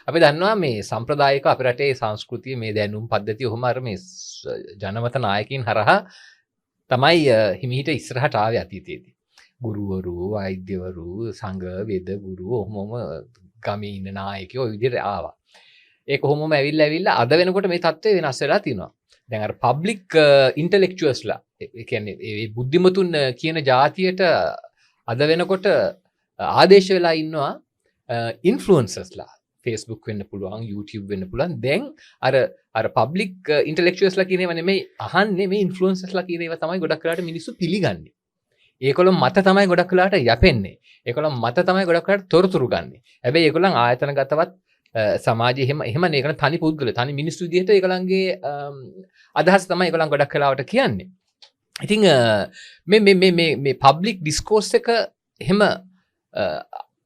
අපි දන්නවා මේ සම්ප්‍රදායික අපේ රටේ සංස්කෘතිය මේ දැනුම් පද්ධතිය ඔහොම අර මේ ජනමත නායකින් හරහා තමයි හිමිහිට ඉස්සරහට ආවේ අතීතයේදී. ගුරුවරු, වෛද්‍යවරු, සංඝ, වේද ගුරු ඔහොමම ගමේ ඉන්න නායකයෝ ওই විදිහට ආවා. ඒක කොහොමම ඇවිල්ලා අද වෙනකොට මේ තත්ත්වය වෙනස් වෙලා තියෙනවා. දැන් අර පබ්ලික් ඉන්ටෙලෙක්චුවල්ස්ලා ඒ කියන්නේ ඒ බුද්ධිමතුන් කියන જાතියට අද වෙනකොට ආදේශ වෙලා ඉන්නවා ඉන්ෆ්ලුවෙන්සර්ස්ලා. Facebook වෙන්න පුළුවන්, YouTube වෙන්න පුළුවන්. දැන් අර පබ්ලික් ඉන්ටෙලෙක්චුවල්ස්ලා කියන ඒවා නෙමෙයි අහන්නේ, මේ ඉන්ෆ්ලුවෙන්සර්ස්ලා කියන ඒවා තමයි ගොඩක් වෙලාට මිනිස්සු පිළිගන්නේ. ඒකොල්ලොන් මත තමයි ගොඩක් වෙලාට යැපෙන්නේ. ඒකොල්ලොන් මත තමයි ගොඩක් වෙලාට තොරතුරු ගන්නෙ. හැබැයි ඒකොල්ලන් ආයතනගතවත් සමාජයේ එහෙම නේ තනි පුද්ගල තනි මිනිස්සු විදිහට ඒගොල්ලන්ගේ අදහස් තමයි ඒගොල්ලන් ගොඩක් වෙලාවට කියන්නේ. ඉතින් මේ පබ්ලික් ඩිස්කෝස් එක එහෙම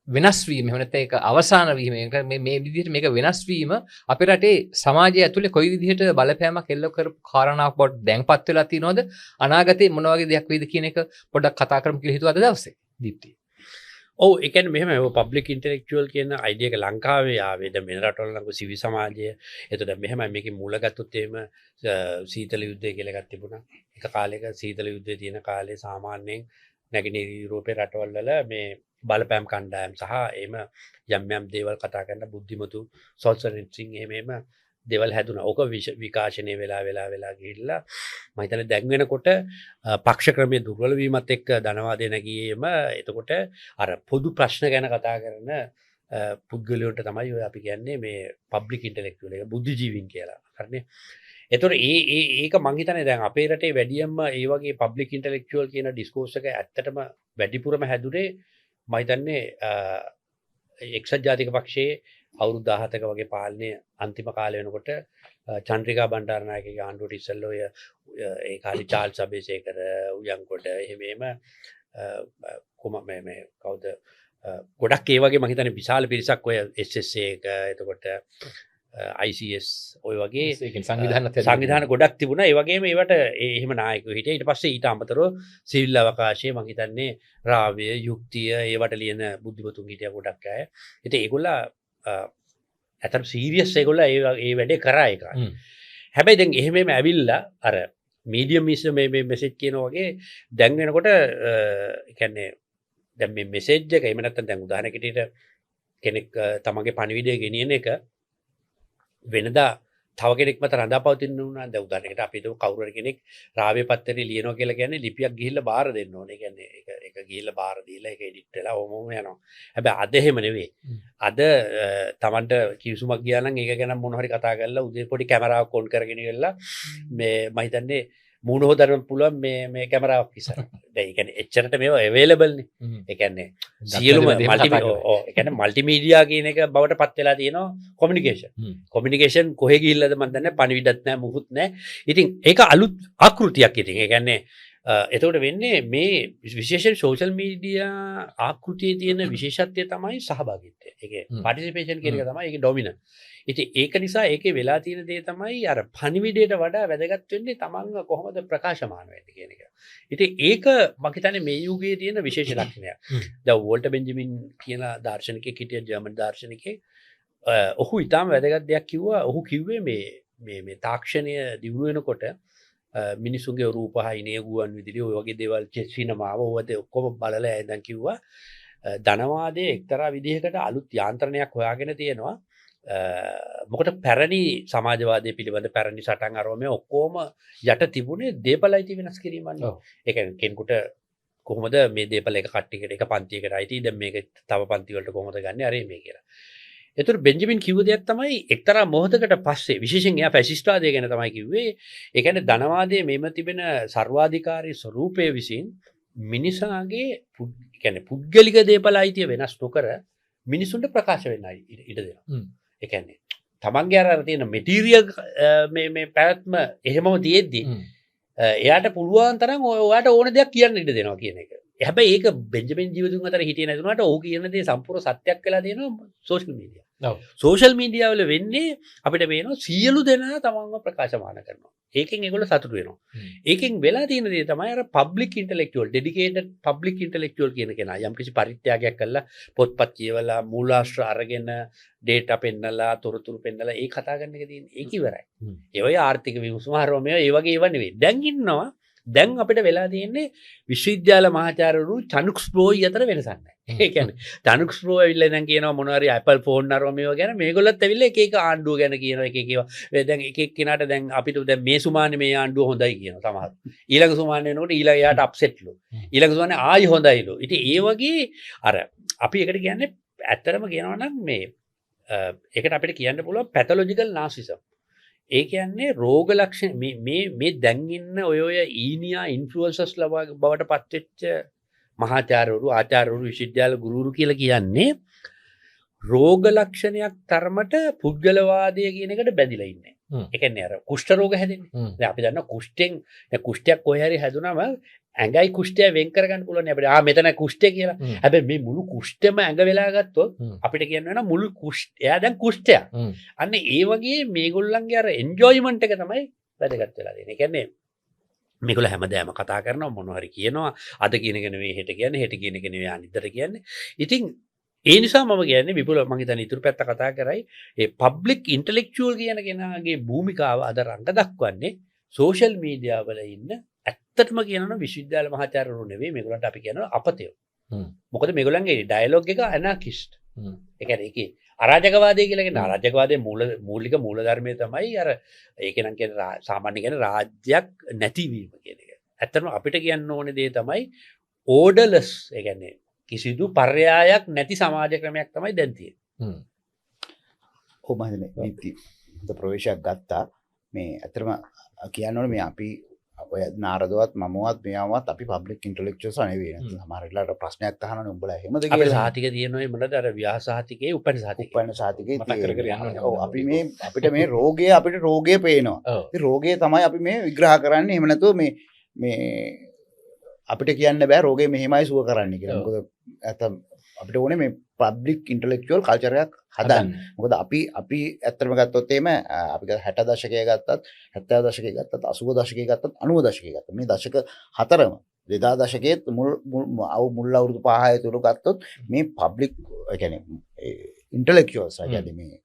වෙනස් වීම එහෙම නැත්නම් ඒක අවසාන වීම මේ විදිහට මේක වෙනස් වීම අපේ රටේ සමාජය ඇතුලේ කොයි විදිහට බලපෑමක් එල්ල කරපු කාරණාවක් බවට දැන්පත් වෙලා තියෙනවද අනාගතේ මොන වගේ දෙයක් වෙයිද කියන එක පොඩ්ඩක් කතා කරමු කියලා හිතුවා අද දවසේ දීප්ති. ඔව් ඒ කියන්නේ මෙහෙම පබ්ලික් ඉන්ටෙලෙක්චුවල් කියන අයිඩියා එක ලංකාවේ ආවේ දැන් වෙන රටවල නම් සිවිල් සමාජය. එතකොට මෙහෙමයි මේකේ මූල ගත්තොත් එහෙම සීතල යුද්ධය කියලා එකක් තිබුණා. එක කාලයක සීතල යුද්ධය තියෙන කාලේ සාමාන්‍යයෙන් නැගෙනහිර යුරෝපේ රටවල් වල මේ බලපෑම් කණ්ඩායම් සහ එහෙම යම් දේවල් කතා කරන බුද්ධිමතු සොල්සරෙන්සින් එහෙම දේවල් හැදුනා. ඕක විකාශනය වෙලා ගිහිල්ලා මම හිතන්නේ දැන් වෙනකොට පක්ෂ ක්‍රමයේ දුර්වල වීමත් එක්ක ධනවාදය නැගීම එතකොට අර පොදු ප්‍රශ්න ගැන කතා කරන පුද්ගලයන්ට තමයි ඔය අපි කියන්නේ මේ පබ්ලික් ඉන්ටෙලෙක්චුවල් එක බුද්ධිජීවීන් කියලා. හරිනේ. එතකොට ඒක මං හිතන්නේ දැන් අපේ රටේ වැඩියම්ම ඒ වගේ පබ්ලික් ඉන්ටෙලෙක්චුවල් කියන ඩිස්කෝස් එක ඇත්තටම වැඩිපුරම හැදුනේ මම හිතන්නේ එක්සත් ජාතික පක්ෂයේ අවුරුදු 17ක වගේ පාලනය අන්තිම කාලය වෙනකොට චන්ද්‍රිකා බණ්ඩාරනායකගේ ආණ්ඩුවට ඉස්සෙල්ලා ඔය ඒ කාලේ චාල්ස් අබේසේකර උයන්කොට එහෙම මේ කවුද ගොඩක් ඒ වගේ මම හිතන්නේ විශාල පිරිසක් ඔය SSA එක එතකොට ICS ඔය වගේ සංවිධාන ගොඩක් තිබුණා. ඒ වගේම ඒවට එහෙම නායකයෝ හිටියා. ඊට පස්සේ ඊට අමතරව සිවිල් අවකාශයේ මම හිතන්නේ රාව්‍ය යුක්තිය ඒවට ලියන බුද්ධිමතුන් හිටියා ගොඩක් අය. ඉතින් ඒගොල්ලා ඇත්තට සීරියස් ඒගොල්ලා ඒ වැඩේ කරා ඒ කාලේ. හැබැයි දැන් එහෙමම ඇවිල්ලා අර මීඩියම් මිස් මේ මෙසේජ් කියන වගේ දැන් වෙනකොට ඒ කියන්නේ දැන් මේ මෙසේජ් එක එහෙම නැත්නම් දැන් උදාහරණයකට කෙනෙක් තමන්ගේ පණිවිඩය ගෙනියන එක වෙනදා තව කෙනෙක් මත රඳාපවතින්න උනා. දැන් උදාහරණයකට අපි හිතමු කවුරු හරි කෙනෙක් රාව්‍ය පත්තරේ ලියනවා කියලා කියන්නේ ලිපියක් ගිහිල්ලා බාර දෙන්න ඕනේ. ඒ කියන්නේ ඒක ගිහිල්ලා බාර දීලා ඒක එඩිට් වෙලා ඔමම යනවා. හැබැයි අද එහෙම නෙවෙයි. අද Tamanට කිවිසුමක් ගියා නම් ඒක ගැන මොන හරි කතා කරලා උදේ පොඩි කැමරාවක් ඔන් කරගෙන ඉවරලා මේ මම හිතන්නේ මූණ හොදන්න පුළුවන් මේ කැමරාවක් ඉස්සර. දැන් ඒ කියන්නේ එච්චරට මේවා අවේලබල් නේ. ඒ කියන්නේ සියලුම මල්ටිමීඩියා කියන එක බවට පත් වෙලා තියෙනවා කොමියුනිකේෂන්. කොමියුනිකේෂන් කොහෙ ගිහිල්ලාද මන් දන්නේ නැහැ. පණිවිඩත් නැහැ මුකුත් නැහැ. ඉතින් ඒක අලුත් ආකෘතියක් ඉතින්. ඒ කියන්නේ එතකොට වෙන්නේ මේ විශේෂයෙන් සෝෂල් මීඩියා ආකෘතියේ තියෙන විශේෂත්වය තමයි සහභාගීත්වය. ඒකේ පාටිසිපේෂන් කියන එක තමයි ඒකේ ඩොමිනන්ට්. ඉතින් ඒක නිසා ඒකේ වෙලා තියෙන දේ තමයි අර පණිවිඩයට වඩා වැදගත් වෙන්නේ තමන්ව කොහොමද ප්‍රකාශමාන වෙන්නේ කියන එක. ඉතින් ඒක මම හිතන්නේ මේ යුගයේ තියෙන විශේෂ ලක්ෂණයක්. දැන් වෝල්ටර් බෙන්ජමින් කියන දාර්ශනිකයෙක් හිටිය ජර්මන් දාර්ශනිකයෙක් ඔහු ඊටාම වැදගත් දෙයක් කිව්වා. ඔහු කිව්වේ මේ තාක්ෂණය දියුණු වෙනකොට මිනිසුන්ගේ රූපහායිනේ ගුවන් විදුලි ඔය වගේ දේවල් සිනමාව ඔයද ඔක්කොම බලලා ඇඳන් කිව්වා ධනවාදයේ එක්තරා විදිහකට අලුත් යාන්ත්‍රණයක් හොයාගෙන තියෙනවා. මොකට පැරණි සමාජවාදය පිළිබඳ පැරණි සටන් අරව මේ ඔක්කොම යට තිබුණේ දේපල අයිති වෙනස් කිරීමන්නේ. ඒ කියන්නේ කෙනෙකුට කොහොමද මේ දේපල එක කට්ටියකට එක පන්තියකට අයිති දැන් මේක තව පන්ති වලට කොහොමද ගන්නෙ අර මේ කියලා. ඒතර බෙන්ජමින් කිව්ව දෙයක් තමයි එක්තරා මොහොතකට පස්සේ විශේෂයෙන් එයා ෆැසිස්ට්වාදය ගැන තමයි කිව්වේ. ඒ කියන්නේ ධනවාදයේ මෙම තිබෙන සර්වාධිකාරී ස්වරූපයේ විසින් මිනිසාගේ කියන්නේ පුද්ගලික දේපල අයිතිය වෙනස් නොකර මිනිසුන්ට ප්‍රකාශ වෙන්න ඉඩ දෙනවා. ඒ කියන්නේ තමන්ගේ අර තියෙන මෙටීරියල් මේ පැවැත්ම එහෙමම තියෙද්දි එයාට පුළුවන් තරම් ඔයාට ඕන දෙයක් කියන්න ඉඩ දෙනවා කියන එක. හැබැයි ඒක බෙන්ජමින් ජීවතුන් අතර හිටියේ නැතුණාට ඔහු කියන දේ සම්පූර්ණ සත්‍යයක් වෙලා තියෙනවා සෝෂල් මීඩියා. සෝෂල් මීඩියා වල වෙන්නේ අපිට පේනවා සියලු දෙනා තමන්ව ප්‍රකාශමාන කරනවා. ඒකෙන් ඒගොල්ලෝ සතුටු වෙනවා. ඒකෙන් වෙලා තියෙන දේ තමයි අර public intellectual dedicated public intellectual කියන කෙනා යම්කිසි පරිත්‍යාගයක් කළා පොත්පත් කියවලා මූලාශ්‍ර අරගෙන ඩේටා පෙන්නලා තොරතුරු පෙන්නලා ඒ කතා කරන එක තියෙන්නේ. ඒක ඉවරයි. ඒ වගේ ආර්ථික විමසුම හරවම ඒ වගේ ඒවා නෙවෙයි. දැන් ඉන්නවා දැන් අපිට වෙලා තියෙන්නේ විශ්වවිද්‍යාල මහාචාර්යවරු චනුක්ස් ප්‍රෝයි අතර වෙනසක් නැහැ. ඒ කියන්නේ චනුක්ස් ප්‍රෝ ඇවිල්ලා දැන් කියනවා මොනවා හරි Apple phone අරව මේවා ගැන මේගොල්ලොත් ඇවිල්ලා එක එක ආණ්ඩුව ගැන කියනවා එක එක ඒවා. දැන් එක එක කෙනාට දැන් අපිට දැන් මේ සුමානේ මේ ආණ්ඩුව හොඳයි කියනවා සමහර. ඊළඟ සුමානේ වෙනකොට ඊළඟ යාට අප්සෙට්ලු. ඊළඟ සුමානේ ආයි හොඳයිලු. ඉතින් ඒ වගේ අර අපි එකට කියන්නේ ඇත්තටම කියනවා නම් මේ ඒකට අපිට කියන්න පුළුවන් පැතොලොජිකල් නාසිසම්. ඒ කියන්නේ රෝග ලක්ෂණ මේ දැන් ඉන්න ඔය ඊනියා ඉන්ෆ්ලුවන්සර්ස්ලා බවට පත්වෙච්ච මහාචාර්යවරු ආචාර්යවරු විශ්වවිද්‍යාල ගුරුවරු කියලා කියන්නේ රෝග ලක්ෂණයක් තරමට පුද්ගලවාදය කියන එකට බැඳිලා ඉන්නේ. ඒ කියන්නේ අර කුෂ්ඨ රෝග හැදෙන්නේ. දැන් අපි දන්නවා කුෂ්ඨයක් කොහේ හරි හැදුනම ඇඟයි කුෂ්ඨය වෙන් කරගන්න පුළුවන් අපිට. මෙතන කුෂ්ඨය කියලා. හැබැයි මේ මුළු කුෂ්ඨෙම ඇඟ වෙලා ගත්තොත් අපිට කියන්න වෙනවා මුළු එයා දැන් කුෂ්ඨයක්. අන්න ඒ වගේ මේගොල්ලන්ගේ අර එන්ජොයිමන්ට් එක තමයි වැදගත් වෙලා තියෙන්නේ. ඒ කියන්නේ මේගොල්ලෝ හැමදාම කතා කරනවා මොනවා හරි කියනවා. අද කියන එක නෙවෙයි හෙට කියන්නේ, හෙට කියන එක නෙවෙයි අනිද්දාට කියන්නේ. ඉතින් ඒ නිසා මම කියන්නේ විපුල මම හිතන්නේ ඉතුරු පැත්ත කතා කරයි. ඒ පබ්ලික් ඉන්ටෙලෙක්චුවල් කියන කෙනාගේ භූමිකාව අද රංග දක්වන්නේ සෝෂල් මීඩියා වල ඉන්න ඇත්තටම කියනවා විශ්වවිද්‍යාල මහාචාර්යවරු නෙවෙයි මේගොල්ලන්ට අපි කියනවා අපතයෝ. මොකද මේගොල්ලන්ගේ ඩයලොග් එක ඇනාකිස්ට්. ඒ කියන්නේ ඒකේ අරාජකවාදය කියලා කියන අරාජකවාදයේ මූලික මූලධර්මය තමයි අර ඒක නම් කියන්නේ සාමාන්‍ය කියන්නේ රාජ්‍යයක් නැතිවීම කියන එක. ඇත්තටම අපිට කියන්න ඕනේ දේ තමයි ඕඩර්ලස්. ඒ කියන්නේ කිසිදු පර්යායක් නැති සමාජ ක්‍රමයක් තමයි දැන් තියෙන්නේ. ඔව් මම නීති ප්‍රවේශයක් ගත්තා. මේ ඇත්තටම කියන්න ඕනේ මේ අපි ඔය නාරදවත් මමවත් මෙයාවත් අපි පබ්ලික් ඉන්ටෙලෙක්චුවල්ස් නෙවෙයි. සමහර වෙලාවට ප්‍රශ්නයක් අහනවනේ උඹලා එහෙමද කියලා. අපේ සාහිතික තියෙනවා මොනද අර ව්‍යාස සාහිතිකේ උපන් සාහිතිකේ මතක් කර කර යනවා. ඔව් අපි මේ අපිට මේ අපිට රෝගය පේනවා. ඉතින් රෝගය තමයි අපි මේ විග්‍රහ කරන්නේ. එහෙම නැතුව මේ අපිට කියන්න බෑ රෝගේ මෙහෙමයි සුව කරන්න කියලා. මොකද ඇත්තම් අපිට ඕනේ මේ පබ්ලික් ඉන්ටෙලෙක්චුවල් කල්චර් එකක් හදන්න. මොකද අපි ඇත්තටම ගත්තොත් එහෙම අපි 60 දශකයේ ගත්තත් 70 දශකයේ ගත්තත් 80 දශකයේ ගත්තත් 90 දශකයේ ගත්තත් මේ දශක හතරම 2000 දශකයේ මුල් අවුරුදු 5 තුල ගත්තොත් මේ පබ්ලික් ඒ කියන්නේ ඉන්ටෙලෙක්චුවල්ස් කියන්නේ මේ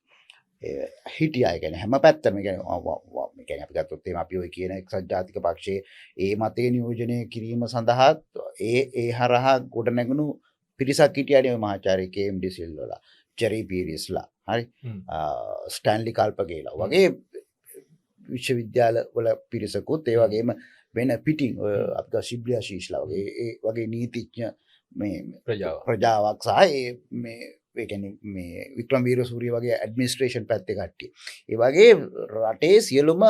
හිටියා. ඒ කියන්නේ හැම පැත්තම ඒ කියන්නේ අපි ගත්තොත් එහෙම අපි ඔය කියන එක්සත් ජාතික පක්ෂයේ ඒ මතය නියෝජනය කිරීම සඳහා ඒ හරහා ගොඩනැගුණු පිරිසක් හිටියානේ ඔය මහාචාර්ය කේ.එම්. ඩිසිල්වලා, ජෙරි පීරිස්ලා, හරි ස්ටැන්ලි කල්පගේලා වගේ විශ්වවිද්‍යාල වල පිරිසකුත් ඒ වගේම වෙන පිටින් අපිට ශිබ්ලි ආශීෂ්ලා වගේ ඒ වගේ නීතිඥ මේ ප්‍රජාවක් සහ ඒ කියන්නේ මේ වික්‍රම වීරසූරිය වගේ ඇඩ්මිනිස්ට්‍රේෂන් පැත්තේ කට්ටිය. ඒ වගේ රටේ සියලුම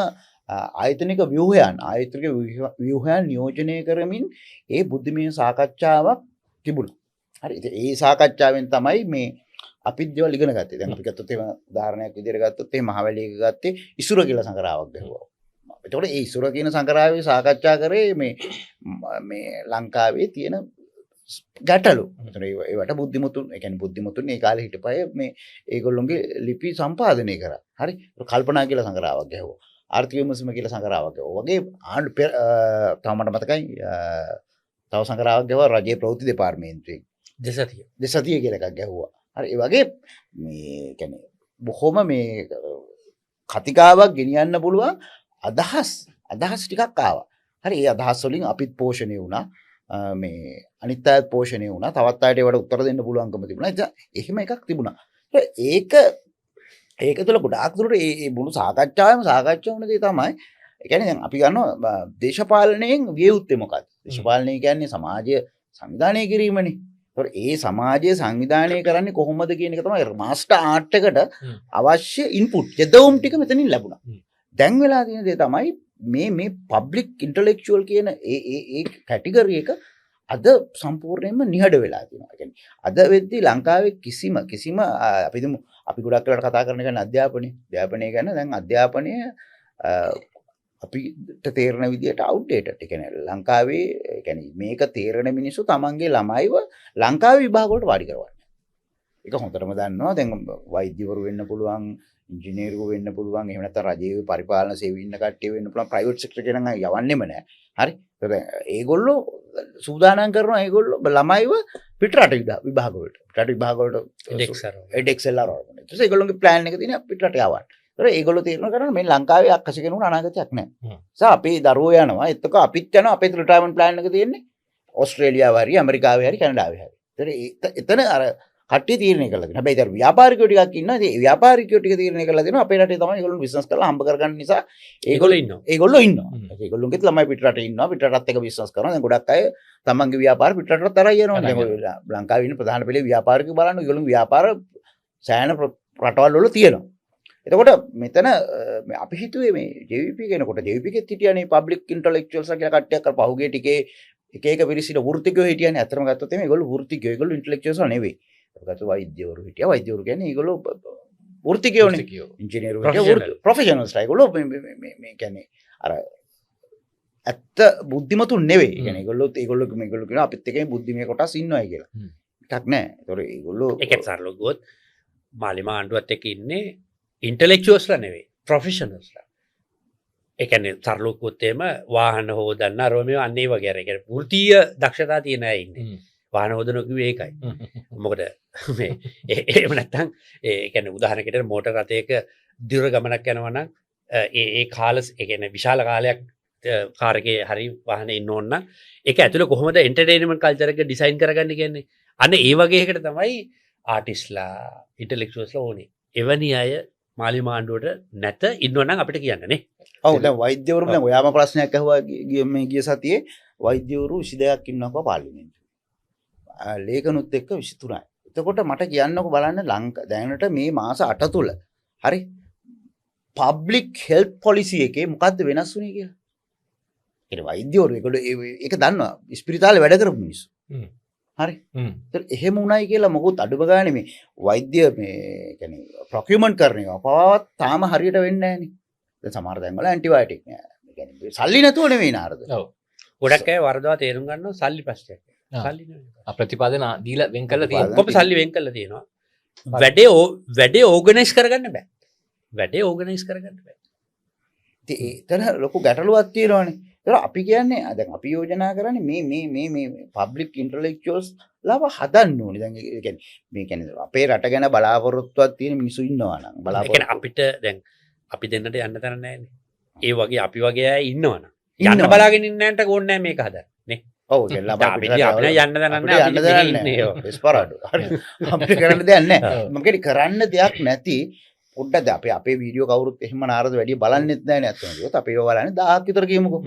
ආයතනික ව්‍යුහයන් නියෝජනය කරමින් ඒ බුද්ධිමය සාකච්ඡාවක් තිබුණා. හරි. ඉතින් ඒ සාකච්ඡාවෙන් තමයි මේ අපිත් දේවල් ඉගෙන ගත්තේ. දැන් අපි ගත්තොත් එහෙම උදාහරණයක් විදිහට ගත්තොත් එහෙම මහවැලි එක ගත්තේ ඉසුර කියලා සංගරාවක් ගැහුවා. එතකොට ඒ ඉසුර කියන සංගරාවේ සාකච්ඡා කරේ මේ ලංකාවේ තියෙන ගැටලු. ඒවට බුද්ධිමතුන් ඒ කියන්නේ බුද්ධිමතුන් ඒ කාලේ හිටපය මේ ඒගොල්ලොන්ගේ ලිපි සම්පාදනය කරා. හරි. කල්පනා කියලා සංගරාවක් ගැහුවා. ආර්ථික විමසීම කියලා සංගරාවක් ගැහුවා. වගේ තව මට මතකයි තව සංගරාවක් ගැහුවා රජයේ ප්‍රවෘත්ති දෙපාර්තමේන්තුවෙන්. දෙසතිය කියලා එකක් ගැහුවා. හරි. ඒ වගේ මේ කියන්නේ බොහොම මේ කතිකාවක් ගෙනියන්න පුළුවන් අදහස් ටිකක් ආවා. හරි. ඒ අදහස් වලින් අපිත් පෝෂණය වුණා. මේ අනිත් අයත් පෝෂණය වුණා. තවත් අයට ඒවට උත්තර දෙන්න පුළුවන්කම තිබුණා. එහෙම එකක් තිබුණා. ඒක තුළ ගොඩාක් දුරට මේ මුළු සාකච්ඡාවම සාකච්ඡා වුණ දේ තමයි ඒ කියන්නේ දැන් අපි ගන්නවා දේශපාලනයෙන් විය යුත්තේ මොකක්ද? දේශපාලනය කියන්නේ සමාජය සංවිධානය කිරීමනේ. ඒතකොට ඒ සමාජය සංවිධානය කරන්නේ කොහොමද කියන එක තමයි මාස්ටර් ආර්ට් එකට අවශ්‍ය ඉන්පුට් යදවුම් ටික මෙතනින් ලැබුණා. දැන් වෙලා තියෙන දේ තමයි මේ පබ්ලික් ඉන්ටෙලෙක්චුවල් කියන ඒ කැටගරි එක අද සම්පූර්ණයෙන්ම නිහඬ වෙලා තියෙනවා. ඒ කියන්නේ අද වෙද්දී ලංකාවේ කිසිම අපි ගොඩක් වෙලාවට කතා කරන ගැන අධ්‍යාපනය ගැන දැන් අධ්‍යාපනය අපිට තේරෙන විදිහට අවුට්ඩේටඩ්. ඒ කියන්නේ ලංකාවේ ඒ කියන්නේ මේක තේරෙන මිනිස්සු තමන්ගේ ළමයිව ලංකාවේ විභාග වලට වාඩි කරවන්නේ. ඒක හොඳටම දන්නවා. දැන් වෛද්‍යවරු වෙන්න පුළුවන්, ඉංජිනේරු වෙන්න පුළුවන්, එහෙම නැත්නම් රජයේ පරිපාලන සේවයේ ඉන්න කට්ටිය වෙන්න පුළුවන්, ප්‍රයිවට් සෙක්ටර් එකේ නම් යවන්නෙම නැහැ. හරි. ඒගොල්ලෝ සූදානම් කරනවා ඒගොල්ලෝ ළමයිව පිටරට විභාග වලට. පිටරට විභාග වලට එඩෙක්සෙල් ආරවන්න. ඊට පස්සේ ඒගොල්ලෝගේ ප්ලෑන් එක තියෙනවා පිටරට යවන්න. ඒතර ඒගොල්ලෝ තීරණය කරනවා මේ ලංකාවේ අක්කස කෙනෙකුට අනාගතයක් නැහැ. අපේ දරුවෝ යනවා. එතකොට අපිත් යනවා. අපේ රිටයර්මන්ට් ප්ලෑන් එක තියෙන්නේ ඕස්ට්‍රේලියාවේ හරි ඇමරිකාවේ හරි කැනඩාවේ හරි. එතන අර කට්ටිය තීරණය කරලා තියෙනවා. හැබැයි ඒතර ව්‍යාපාරිකයෝ ටිකක් ඉන්නවා. ඒ ව්‍යාපාරිකයෝ ටික තීරණය කරලා දෙනවා. අපේ රටේ තමයි ඒගොල්ලෝ බිස්නස් කරලා හම්බ කරගන්න නිසා ඒගොල්ලෝ ඉන්නවා. ඒගොල්ලෝගෙත් ළමයි පිටරට ඉන්නවා. පිටරටත් එක බිස්නස් කරනවා. දැන් ගොඩක් අය තමන්ගේ ව්‍යාපාර පිටරටත් තරයි යනවා. දැන් ලංකාවේ ඉන්න ප්‍රධාන පෙළේ ව්‍යාපාරිකයෝ බලන්න ඒගොල්ලෝ ව්‍යාපාර සෑහෙන රටවල් වල තියෙනවා. එතකොට මෙතන අපි හිතුවේ මේ JVP කෙනකොට JVP එකෙත් හිටියනේ පබ්ලික් ඉන්ටෙලෙක්චුවල්ස් කියලා කට්ටියක් අර පහුගිය ටිකේ එක එක පිරිසිට වෘත්තිකයෝ හිටියනේ. අතරම ගත්තොත් එimhe ඒගොල්ලෝ වෘත්තිකයෝ ඒගොල්ලෝ ඉන්ටෙලෙක්චුවල්ස් නෙවෙයි. ඒකට වෛද්‍යවරු හිටියා. වෛද්‍යවරු කියන්නේ ඒගොල්ලෝ වෘත්තිකයෝනේ. ඉංජිනේරු හිටියා ප්‍රොෆෙෂනල්ස් ලා. ඒගොල්ලෝ මේ කියන්නේ අර ඇත්ත බුද්ධිමතුන් නෙවෙයි. ඒ කියන්නේ ඒගොල්ලෝ කියනවා අපිත් එකේ බුද්ධිමය කොටස් ඉන්නවයි කියලා. එකක් නැහැ. ඒතොර ඒගොල්ලෝ ඒකත් සරලව ගොත් මාලිමා ආණ්ඩුවත් එක්ක ඉන්නේ ඉන්ටෙලෙක්චුවල්ස්ලා නෙවෙයි ප්‍රොෆෙෂනල්ස්ලා. ඒ කියන්නේ සරලව ගොත් එහෙම වාහන හොදන්න අරව මේ අන්නේ වගේ අර ඒ කියන්නේ වෘත්තීය දක්ෂතා තියෙන අය ඉන්නේ. වාහන හොදනවා කිව්වේ ඒකයි. මොකද මේ එහෙම නැත්තම් ඒ කියන්නේ උදාහරණයකට මෝටර රථයක දිග ගමනක් යනවා නම් ඒ කාල ඒ කියන්නේ විශාල කාලයක් කාර් එකේ හරි වාහනේ ඉන්න ඕන නම් ඒක ඇතුළේ කොහොමද එන්ටර්ටේන්මන්ට් කල්චර් එක ඩිසයින් කරගන්නේ කියන්නේ. අන්න ඒ වගේ එකකට තමයි ආටිස්ලා ඉන්ටෙලෙක්චුවල්ස්ලා ඕනේ. එවැනි අය මාලිමා ආණ්ඩුවට නැත ඉන්නවනම් අපිට කියන්න නේ. ඔව් දැන් වෛද්‍යවරු දැන් ඔයාම ප්‍රශ්නයක් අහුවා ගිය සතියේ වෛද්‍යවරු 22ක් ඉන්නවකෝ පාර්ලිමේන්තුවේ. ලේඛනුත් එක්ක 23යි. එතකොට මට කියන්නකො බලන්න දැනට මේ මාස 8 තුල හරි පබ්ලික් හෙල්ත් පොලිසි එකේ මොකද්ද වෙනස් වුනේ කියලා. ඒ වෛද්‍යවරු ඒක දන්නවා. ස්පිරිතාලේ වැඩ කරපු මිනිස්සු. හරි. ඒත් එහෙම උණයි කියලා මොකොත් අඩුම ගානේ මේ වෛද්‍ය මේ කියන්නේ ප්‍රොකියුමන්ට් කරනවා. පවාවත් තාම හරියට වෙන්නේ නැහැ නේ. දැන් සමහර තැන් වල ඇන්ටිබයොටික් නෑ. ඒ කියන්නේ සල්ලි නැතුව නෙවෙයි නාරද. ඔව්. ගොඩක් අය වරදවා තේරුම් ගන්නවා සල්ලි ප්‍රශ්නයක්. සල්ලි නෙවෙයි. ප්‍රතිපාදන දීලා වෙන් කරලා තියෙනවා. ඔක්කොම සල්ලි වෙන් කරලා තියෙනවා. වැඩේ ඕගනයිස් කරගන්න බෑ. වැඩේ ඕගනයිස් කරගන්න බෑ. ඉතින් ඒතන ලොකු ගැටලුවක් තියෙනවානේ. ඒතර අපි කියන්නේ දැන් අපි යෝජනා කරන්නේ මේ පබ්ලික් ඉන්ටෙලෙක්චුවල්ස් ලව හදන්න ඕනේ. දැන් ඒ කියන්නේ අපේ රට ගැන බලාපොරොත්තුවක් තියෙන මිනිස්සු ඉන්නවා නම් බලාපොරොත්තු අපිට දැන් අපි දෙන්නට යන්න තැන නැහැනේ. ඒ වගේ අපි වගේ අය ඉන්නවනම් යන්න බලාගෙන ඉන්න නැන්ට ඕනේ නැහැ මේක හදන්න නේ. ඔව් දැන් අපිට යන්න තැන නැහැ. එස්පරාඩෝ. අපිට කරන්න දෙයක් නැහැ. මම කියන්නේ කරන්න දෙයක් නැති පොඩ්ඩක් අපේ වීඩියෝ කවුරුත් එහෙම නාරද වැඩි බලන්නෙත් නැහැ නේ අතන. ඒත් අපි ඒව බලන්නේ 1000ක් විතර කියමුකෝ.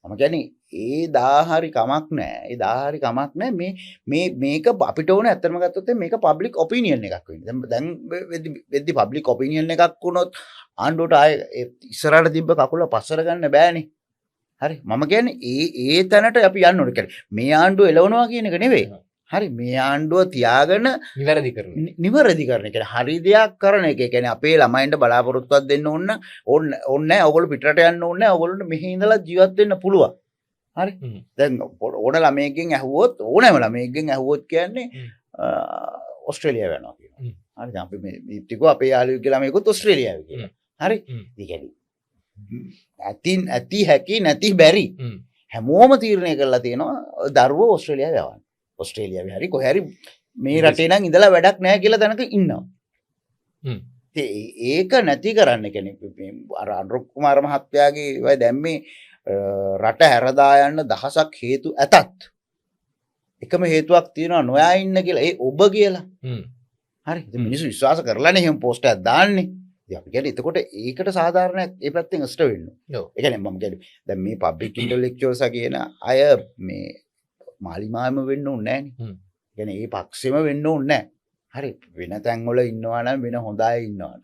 මම කියන්නේ ඒ 1000 හරි කමක් නැහැ. ඒ 1000 හරි කමක් නැහැ. මේක අපිට ඕනේ ඇත්තටම ගත්තොත් මේක පබ්ලික් ඔපිනියන් එකක් වෙන්නේ. දැන් වෙද්දි පබ්ලික් ඔපිනියන් එකක් වුණොත් ආණ්ඩුවට ආයේ ඉස්සරහට තිබ්බ කකුල පස්සට ගන්න බෑනේ. හරි. මම කියන්නේ ඒ තැනට අපි යන්න ඕනේ. කියන්නේ මේ ආණ්ඩුව එලවනවා කියන එක නෙවෙයි. හරි මේ ආණ්ඩුව තියාගෙන නිවැරදි කරන එක. හරි දෙයක් කරන එක. ඒ කියන්නේ අපේ ළමයින්ට බලාපොරොත්තුවක් දෙන්න ඕනේ නැහැ. ඔයගොල්ලෝ පිටරට යන්න ඕනේ නැහැ. ඔයගොල්ලන්ට මෙහි ඉඳලා ජීවත් වෙන්න පුළුවන්. හරි. දැන් ඕන ළමයෙක්ගෙන් ඇහුවොත් ඕනෑම ළමයෙක්ගෙන් ඇහුවොත් කියන්නේ ඕස්ට්‍රේලියාව යනවා කියනවා. හරි. දැන් අපි මේ ටිකෝ අපේ යාළුවෙක්ගේ ළමයෙකුත් ඕස්ට්‍රේලියාවේ කියනවා. හරි. ඒ කියන්නේ ඇති හැකි නැති බැරි හැමෝම තීරණය කරලා තියෙනවා දරුවෝ ඕස්ට්‍රේලියාව යවන්න. ඔස්ට්‍රේලියාවේ හරි කොහේ හරි මේ රටේ නම් ඉඳලා වැඩක් නැහැ කියලා දැනක ඉන්නවා. ඒක නැති කරන්න කියන්නේ අර අනුරුක් කුමාර මහත්තයාගේ ඔය දැම්මේ රට හැරදා යන්න දහසක් හේතු ඇතත් එකම හේතුවක් තියෙනවා නොයා ඉන්න කියලා. ඒ ඔබ කියලා. හරි. ඉතින් මිනිස්සු විශ්වාස කරලානේ එහෙම පෝස්ට් එකක් දාන්නේ. ඉතින් අපි කියන්නේ එතකොට ඒකට සාධාරණයක් ඒ පැත්තෙන් ඉස්ට වෙන්න. ඒ කියන්නේ මම කියන්නේ දැන් මේ පබ්ලික් ඉන්ටෙලෙක්චුවල්ස් කියන අය මේ මාලිමාම වෙන්න ඕනේ නැහනේ. කියන්නේ ඒ පක්ෂෙම වෙන්න ඕනේ නැහැ. හරි. වෙන තැන්වල ඉන්නවා නම් වෙන හොඳ අය ඉන්නවා නම්.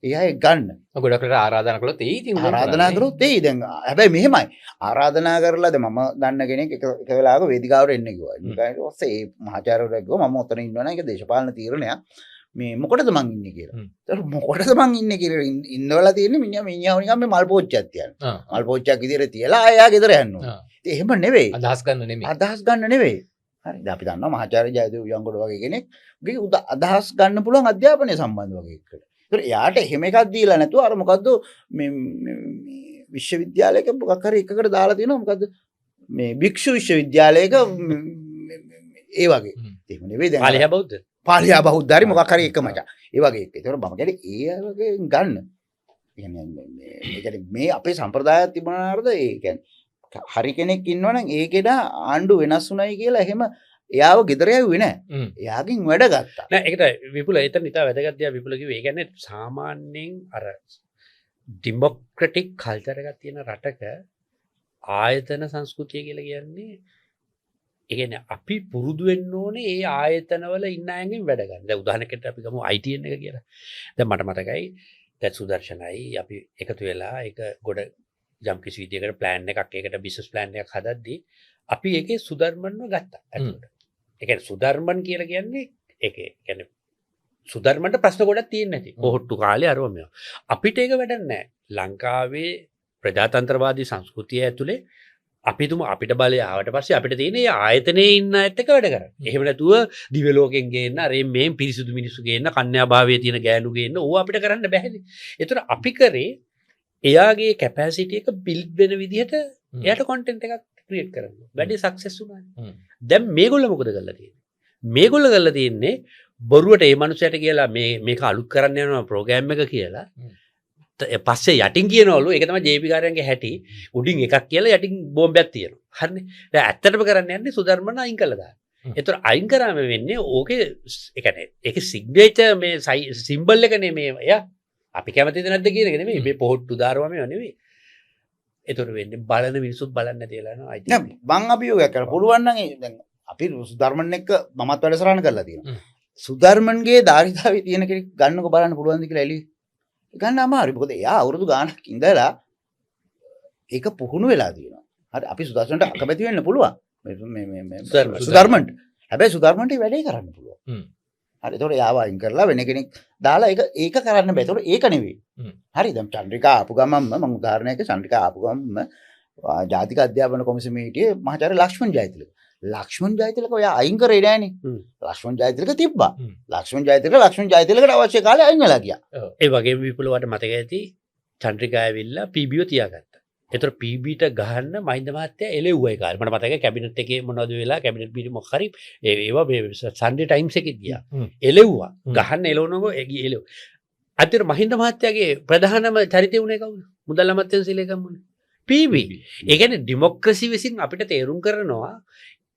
ඒ අය ගන්න. ගොඩකට ආරාධනා කළොත් එයි ඉතින් ආරාධනා කරොත් එයි. දැන් හැබැයි මෙහෙමයි. ආරාධනා කරලා දැන් මම දන්න කෙනෙක් එක වෙලාවක වේදිකාවට එන්න කිව්වා. ඊට පස්සේ ඒ මහාචාර්යවරයා කිව්වා මම ඔතන ඉන්නවා නම් ඒක දේශපාලන තීරණයක්. මේ මොකටද මං ඉන්නේ කියලා. ඒතර මොකටද මං ඉන්නේ කියලා ඉන්නවලා තියෙන්නේ මිනිහා නිකන් මේ මල් පෝච්චියක් තියනවා. මල් පෝච්චියක් විදිහට තියලා ආයා ගෙදර යන්න ඕනේ. ඉතින් එහෙම නෙවෙයි. අදහස් ගන්න නෙවෙයි. අදහස් ගන්න නෙවෙයි. හරි අපි දන්නවා මහාචාර්ය ජයදේව උයන්ගොඩ වගේ කෙනෙක්ගේ අදහස් ගන්න පුළුවන් අධ්‍යාපනය සම්බන්ධ වගේ එකට. ඒතර එයාට එහෙම එකක් දීලා නැතුව අර මොකද්ද මේ විශ්වවිද්‍යාලයක මොකක් හරි එකකට දාලා තියෙනවා මොකද්ද මේ භික්ෂු විශ්වවිද්‍යාලයක ඒ වගේ. එහෙම නෙවෙයි දැන් පාලියා බෞද්ධ. පාලියා බෞද්ධ හරි මොකක් හරි එක මචං. ඒ වගේ එක. ඒතර මම කියන්නේ ඒ වගේ ගන්න. මේ අපේ සම්ප්‍රදායක් තිබුණාද ඒ කියන්නේ හරි කෙනෙක් ඉන්නවනම් ඒකේට ආණ්ඩු වෙනස් වුණයි කියලා එහෙම එයාව ගෙදර යවුවේ නැහැ. එයාගෙන් වැඩ ගත්තා. නෑ ඒකට විපුල එතන ඉතා වැදගත් දෙයක් විපුල කිව්වේ. ඒ කියන්නේ සාමාන්‍යයෙන් අර ඩෙමොක්‍රටික් කල්චර් එකක් තියෙන රටක ආයතන සංස්කෘතිය කියලා කියන්නේ ඒ කියන්නේ අපි පුරුදු වෙන්න ඕනේ ඒ ආයතනවල ඉන්න අයගෙන් වැඩ ගන්න. දැන් උදාහරණයකට අපි ගමු ITN එක කියලා. දැන් මට මතකයි දැන් සුදර්ශනයි අපි එකතු වෙලා ඒක ගොඩ යම් කිසි විදියකට ප්ලෑන් එකක් ඒකට බිස්නස් ප්ලෑන් එකක් හදද්දී අපි ඒකේ සුධර්මන්ව ගත්තා. ඇත්තට. ඒ කියන්නේ සුධර්මන් කියලා කියන්නේ ඒකේ කියන්නේ සුධර්මන්ට ප්‍රශ්න ගොඩක් තියෙන්නේ නැති. කොහොට්ටු කාලේ අරව මේවා. අපිට ඒක වැඩක් නැහැ. ලංකාවේ ප්‍රජාතන්ත්‍රවාදී සංස්කෘතිය ඇතුලේ අපි තුමු අපිට බලය ආවට පස්සේ අපිට තියෙන්නේ ආයතනයේ ඉන්න අයත් එක්ක වැඩ කරන්න. එහෙම නැතුව දිව්‍ය ලෝකෙන් ගේන්න අර මේ පිරිසුදු මිනිස්සු ගේන්න කන්‍යා භාවයේ තියෙන ගෑනු ගේන්න ඕව අපිට කරන්න බැහැනේ. ඒතර අපි කරේ එයාගේ කැපැසිටි එක බිල්ඩ් වෙන විදිහට එයාට කන්ටෙන්ට් එකක් ක්‍රියේට් කරන්න. වැඩි සක්සස් වුණානේ. දැන් මේගොල්ලෝ මොකද කරලා තියෙන්නේ? මේගොල්ලෝ කරලා තියෙන්නේ බොරුවට ඒ මනුස්සයට කියලා මේක අලුත් කරන්න යනවා ප්‍රෝග්‍රෑම් එක කියලා. පස්සේ යටින් කියනවලු ඒක තමයි ජේපී කාර්යයන්ගේ හැටි. උඩින් එකක් කියලා යටින් බෝම්බයක් තියෙනවා. හරිනේ. දැන් ඇත්තටම කරන්න යන්නේ සුධර්මන අයින් කළා දාන්න. ඒතර අයින් කරාම වෙන්නේ ඕකේ ඒ කියන්නේ ඒකේ සිග්නේචර් මේ සිම්බල් එකනේ මේ එයා අපි කැමතිද නැද්ද කියන එක නෙමෙයි මේ පොහොට්ටු දාරුවා මේව නෙමෙයි. ඒතර වෙන්නේ බලන මිනිස්සුත් බලන්නේ නැතිලා යනවා IT. නෑ මං අභියෝගයක් කරලා පුළුවන් නම් දැන් අපි සුධර්මන් එක්ක මමත් වැඩසටහන කරලා තියෙනවා. සුධර්මන්ගේ ධාරිතාවේ තියෙන කෙනෙක් ගන්නකො බලන්න පුළුවන්ද කියලා එළිය. ගන්න අමාරුයි. මොකද එයා අවුරුදු ගාණක් ඉඳලා ඒක පුහුණු වෙලා තියෙනවා. හරි අපි සුදර්ශනට අකමැති වෙන්න පුළුවන්. මේ සුධර්මන්ට. හැබැයි සුධර්මන්ට වැඩේ කරන්න පුළුවන්. හරි ඒතකොට එයාව අයින් කරලා වෙන කෙනෙක් දාලා ඒක කරන්න බෑ. ඒතකොට ඒක නෙවෙයි. හරි දැන් චන්ද්‍රිකා ආපු ගමන්ම මම උදාහරණයක් චන්ද්‍රිකා ආපු ගමන්ම ජාතික අධ්‍යාපන කොමිසමේ හිටියේ මහාචාර්ය ලක්ෂ්මන් ජයතිලක. ලක්ෂ්මන් ජයතිලක ඔයා අයින් කරේ නෑනේ. ලක්ෂ්මන් ජයතිලක තිබ්බා. ලක්ෂ්මන් ජයතිලකට අවශ්‍ය කාලේ අයින් වෙලා ගියා. ඒ වගේම විපුල වට මතක ඇති චන්ද්‍රිකා ඇවිල්ලා PBව තියාගත්තා. ඒතර PBට ගහන්න මහින්ද මහත්තයා එළෙව්වා ඒ කාලේ. මට මතකයි කැබිනට් එකේ මොනවද වෙලා කැබිනට් මීටින් මොකක් හරි ඒවා මේ සන්ඩේ ටයිම්ස් එකේ ගියා. එළෙව්වා. ගහන්න එළවනකො එළෙව්. අතර මහින්ද මහත්තයාගේ ප්‍රධානම චරිතය උනේ කවුද? මුදල් අමාත්‍යාංශ ලේකම්ුනේ. PB. ඒ කියන්නේ ඩෙමොක්‍රසි විසින් අපිට තේරුම් කරනවා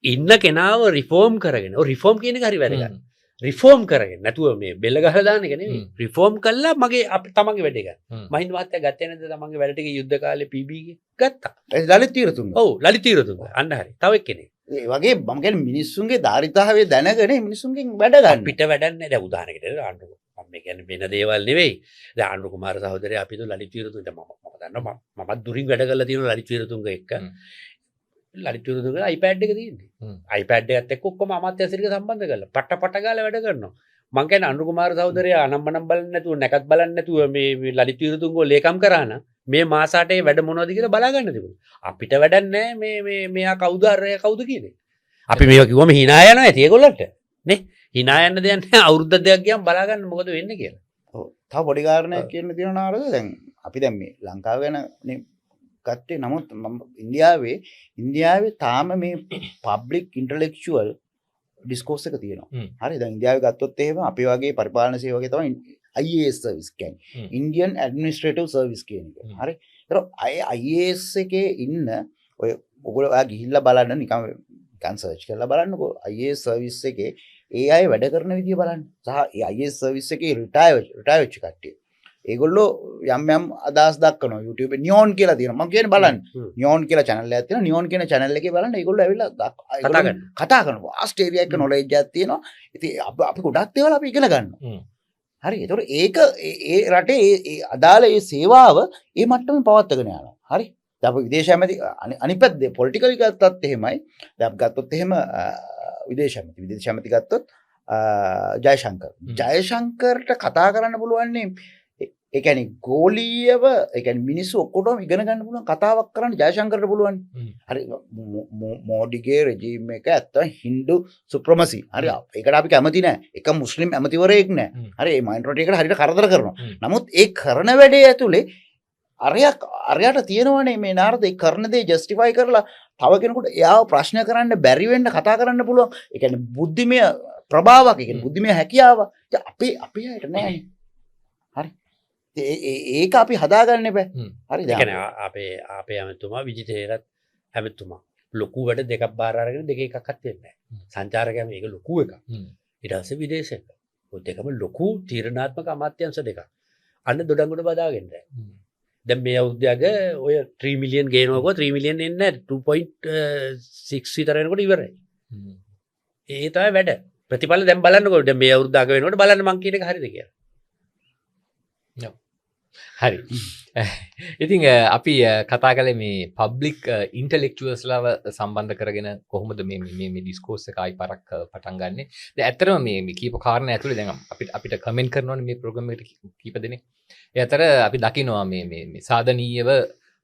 ඉන්න කෙනාව රිෆෝම් කරගෙන. ඔය රිෆෝම් කියන එක හරි වැදගත්. රිෆෝම් කරගෙන නැතුව මේ බෙල්ල ගහලා දාන එක නෙවෙයි. රිෆෝම් කළා මගේ තමන්ගේ වැඩේ ගන්න. මහින්ද මහත්තයා ගත්තේ නැද්ද තමන්ගේ වැඩ ටික යුද්ධ කාලේ PB ගේ? ගත්තා. ඒ ලලිත් තීරතුංග. ඔව් ලලිත් තීරතුංග. අන්න හරි. තව එක්කෙනෙක්. ඒ වගේ මම කියන්නේ මිනිස්සුන්ගේ ධාරිතාවය දැනගෙන මිනිස්සුන්ගෙන් වැඩ ගන්න. පිට වැඩන්නේ දැන් උදාහරණයකට ආණ්ඩුව. මම කියන්නේ වෙන දේවල් නෙවෙයි. දැන් ආණ්ඩු කුමාර සහෝදරයා අපි ලලිත් තීරතුංග මම දන්නවා මමත් දුරින් වැඩ කරලා තියෙනවා ලලිත් තීරතුංග එක්ක. ලලිත් තීරතුංග iPad එක තියෙන්නේ. iPad එකත් එක්ක ඔක්කොම අමාත්‍යාංශික සම්බන්ධ කරලා පට ගාලා වැඩ කරනවා. මං කියන්නේ අනුර කුමාර සහෝදරයා අනම්මනම් බලන්නේ නැතුව නැකත් බලන්නේ නැතුව මේ ලලිත් තීරතුංග ලේකම් කරා නම් මේ මාස 8 වැඩ මොනවද කියලා බලා ගන්න තිබුණා. අපිට වැඩක් නැහැ මේ මෙයා කවුද අරය කවුද කියන්නේ. අපි මේවා කිව්වම hina යනවා ඇති ඒගොල්ලන්ට. නේ? hina යන්න දෙයක් නැහැ. අවුරුද්දක් දෙකක් ගියාම බලා ගන්න මොකද වෙන්නේ කියලා. ඔව්. තව පොඩි කාරණයක් කියන්න තියෙනවා නාරද දැන් අපි දැන් මේ ලංකාව ගැන ගත්තේ නමුත් ඉන්දියාවේ තාම මේ පබ්ලික් ඉන්ටලෙක්චුවල් ඩිස්කෝස් එක තියෙනවා. හරි දැන් ඉන්දියාවේ ගත්තොත් එහෙම අපි වගේ පරිපාලන සේවකේ තමයි IAS සර්විස් කියන්නේ. Indian Administrative Service කියන එක. හරි. ඒතර IAS එකේ ඉන්න ඔය ඔයගොල්ලෝ ගිහිල්ලා බලන්න නිකන් සර්ච් කරලා බලන්නකෝ IAS සර්විස් එකේ ඒ අය වැඩ කරන විදිය බලන්න. සහ ඒ IAS සර්විස් එකේ රිටයර් වෙච්ච කට්ටිය. ඒගොල්ලෝ යම් අදහස් දක්වනවා YouTube එකේ නියෝන් කියලා තියෙනවා. මම කියන්නේ බලන්න. නියෝන් කියලා channel එකක් තියෙනවා. නියෝන් කියන channel එකේ බලන්න ඒගොල්ලෝ ඇවිල්ලා කතා කරනවා. vast area එක knowledge එකක් තියෙනවා. ඉතින් අපි ගොඩක් දේවල් අපි ඉගෙන ගන්නවා. හරි. ඒතකොට ඒක ඒ රටේ ඒ අදාළ ඒ සේවාව ඒ මට්ටමේ පවත්වාගෙන යනවා. හරි. දැන් අපි විදේශ ඇමති අනිත් පැත්තේ පොලිටිකල් ගත්තත් එහෙමයි. දැන් අපි ගත්තොත් එහෙම විදේශ ඇමති ගත්තොත් ජයශංකර්ට කතා කරන්න පුළුවන් ඒ කියන්නේ ගෝලීයව ඒ කියන්නේ මිනිස්සු ඔක්කොටම ඉගෙන ගන්න පුළුවන් කතාවක් කරන්න ජයශංකරට පුළුවන්. හරි මෝඩිගේ රෙජිම් එක ඇත්තම හින්දු සුප්‍රමසි. හරි ඒකට අපි කැමති නෑ. එක මුස්ලිම් ඇමතිවරයෙක් නෑ. හරි මේ මයින්ඩ් එකට හරියට කරදර කරනවා. නමුත් ඒ කරන වැඩේ ඇතුලේ අරයට තියෙනවනේ මේ නාරද ඒ කරන දේ ජස්ටිෆයි කරලා තව කෙනෙකුට එයාව ප්‍රශ්න කරන්න බැරි වෙන්න කතා කරන්න පුළුවන්. ඒ කියන්නේ බුද්ධිමය ප්‍රභාවක ඒ කියන්නේ බුද්ධිමය හැකියාව අපේ අයට නෑනේ. හරි. ඒක අපි හදාගන්න බෑ. හරි. ඒ කියන්නේ අපේ ඇමතුමා විජිතේරත් ඇමතුමා ලොකු වැඩ දෙකක් බාර අරගෙන දෙක එකක්වත් වෙන්නේ නැහැ. සංචාරකයා මේක ලොකු එකක්. ඊට පස්සේ විදේශයක. ඔය දෙකම ලොකු තීරණාත්මක අමාත්‍යංශ දෙකක්. අන්න දොඩංගොඩ බදාගෙන නැහැ. දැන් මේ අවුරුද්දගේ ඔය 3 මිලියන් ගේනවකෝ 3 මිලියන් එන්නේ 2.6 විතර වෙනකොට ඉවරයි. ඒ තමයි වැඩ. ප්‍රතිඵල දැන් බලන්නකෝ. දැන් මේ අවුරුද්දක වෙනකොට බලන්න මං කියන එක හරිද කියලා. හරි. ඉතින් අපි කතා කළේ මේ පබ්ලික් ඉන්ටෙලෙක්චුවල්ස්ලාව සම්බන්ධ කරගෙන කොහොමද මේ ඩිස්කෝස් එක ආයි පරක් පටන් ගන්නෙ. දැන් ඇත්තටම මේ කීප කාරණා ඇතුලේ දැන් අපිට කමෙන්ට් කරනවනේ මේ ප්‍රෝග්‍රෑම් එකට කීප දෙනෙක්. ඒ අතර අපි දකිනවා මේ සාධනීයව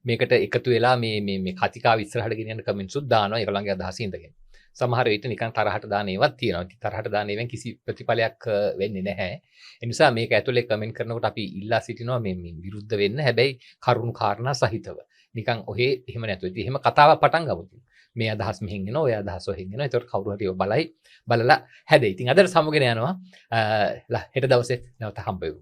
මේකට එකතු වෙලා මේ කතිකාව ඉස්සරහට ගෙනියන්න කමෙන්ට්ස් උත් දානවා ඒගොල්ලන්ගේ අදහස ඉඳගෙන. සමහර විට නිකන් තරහට දාන ඒවත් තියෙනවා. තරහට දාන ඒවෙන් කිසි ප්‍රතිඵලයක් වෙන්නේ නැහැ. ඒ නිසා මේක ඇතුලේ කමෙන්ට් කරනකොට අපි ඉල්ලා සිටිනවා මේ විරුද්ධ වෙන්න. හැබැයි කරුණු කාරණා සහිතව. නිකන් ඔහේ එහෙම නැතුව. ඉතින් එහෙම කතාවක් පටන් ගමු. මේ අදහස් මෙහෙන් එනවා, ඔය අදහස් ඔහෙන් එනවා. ඒතකොට කවුරු හරි බලලා හැදෙයි. ඉතින් අදට සමුගෙන යනවා. හෙට දවසේ නැවත හම්බ වෙමු.